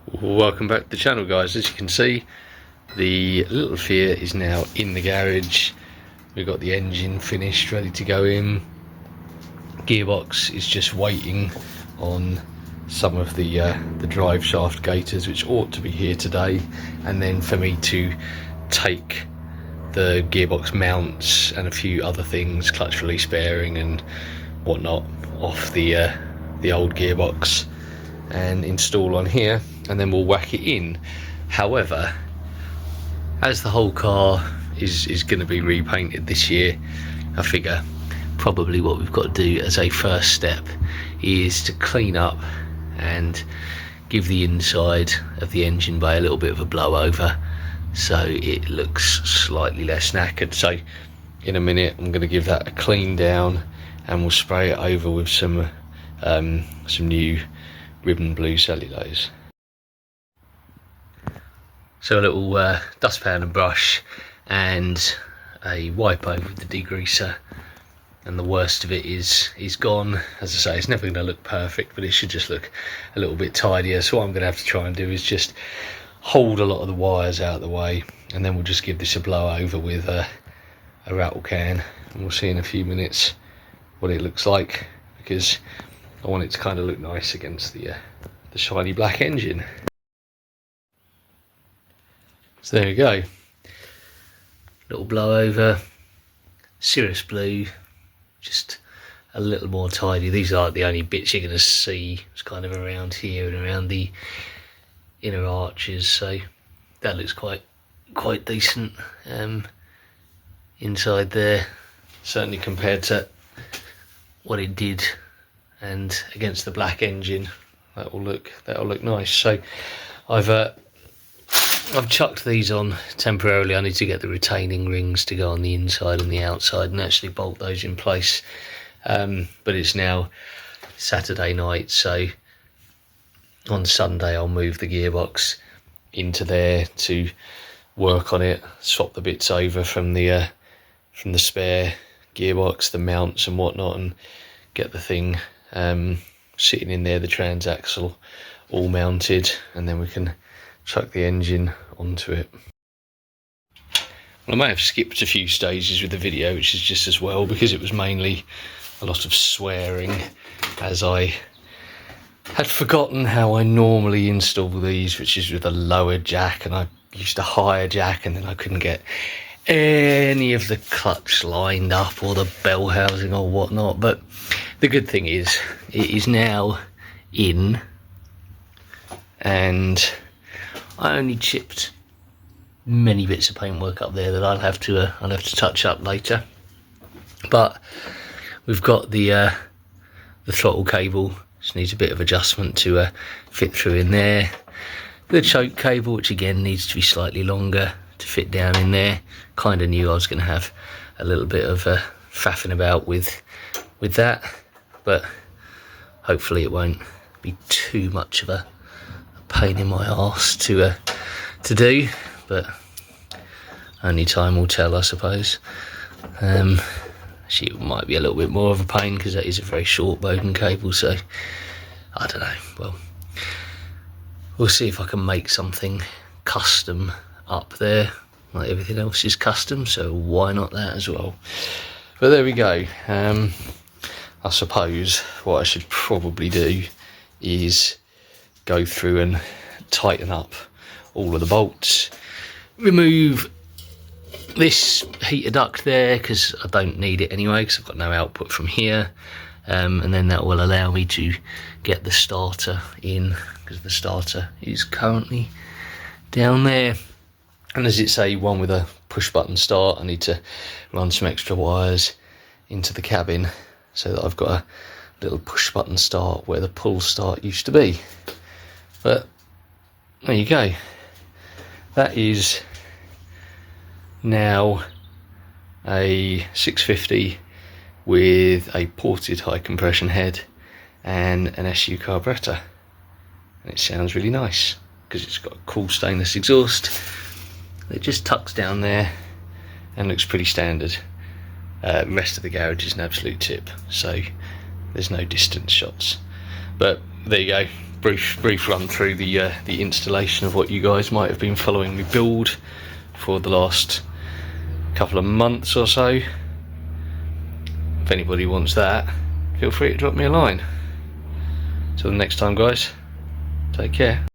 Welcome back to the channel, guys. As you can see, the little Fiat is now in the garage. We've got the engine finished, ready to go in. Gearbox is just waiting on some of the drive shaft gaiters, which ought to be here today, and then for me to take the gearbox mounts and a few other things, clutch release bearing and whatnot, off the old gearbox and install on here, and then we'll whack it in. However, as the whole car is going to be repainted this year, I figure probably what we've got to do as a first step is to clean up and give the inside of the engine bay a little bit of a blow over so it looks slightly less knackered. So in a minute I'm going to give that a clean down and we'll spray it over with some new ribbon blue cellulose. So a little dustpan and brush and a wipe over with the degreaser, and the worst of it is gone. As I say, it's never going to look perfect, but it should just look a little bit tidier. So what I'm going to have to try and do is just hold a lot of the wires out of the way, and then we'll just give this a blow over with a rattle can, and we'll see in a few minutes what it looks like, because I want it to kind of look nice against the shiny black engine. So there we go, little blow over, Cirrus blue, just a little more tidy. These are the only bits you're going to see. It's kind of around here and around the inner arches, so that looks quite decent inside there, certainly compared to what it did and against the black engine. That'll look nice. So I've chucked these on temporarily. I need to get the retaining rings to go on the inside and the outside and actually bolt those in place. But it's now Saturday night, so on Sunday I'll move the gearbox into there to work on it, swap the bits over from the spare gearbox, the mounts and whatnot, and get the thing sitting in there, the transaxle all mounted, and then we can chuck the engine onto it. Well, I may have skipped a few stages with the video, which is just as well, because it was mainly a lot of swearing, as I had forgotten how I normally install these, which is with a lower jack, and I used a higher jack, and then I couldn't get any of the clutch lined up or the bell housing or whatnot. But the good thing is it is now in, and I only chipped many bits of paintwork up there that I'll have to touch up later. But we've got the throttle cable, just needs a bit of adjustment to fit through in there. The choke cable, which again needs to be slightly longer to fit down in there. Kind of knew I was going to have a little bit of faffing about with that, but hopefully it won't be too much of a pain in my arse to do, but only time will tell, I suppose. Actually, it might be a little bit more of a pain because that is a very short Bowden cable, so I don't know. Well, we'll see if I can make something custom up there. Like everything else is custom, so why not that as well? But there we go. I suppose what I should probably do is go through and tighten up all of the bolts, remove this heater duct there because I don't need it anyway because I've got no output from here, and then that will allow me to get the starter in, because the starter is currently down there, and as it's a one with a push button start, I need to run some extra wires into the cabin so that I've got a little push button start where the pull start used to be. But there you go, that is now a 650 with a ported high compression head and an SU carburetor, and it sounds really nice because it's got a cool stainless exhaust. It just tucks down there and looks pretty standard. The rest of the garage is an absolute tip, so there's no distance shots. But there you go, brief run through the installation of what you guys might have been following me build for the last couple of months or so. If anybody wants that, feel free to drop me a line. Till the next time, guys, take care.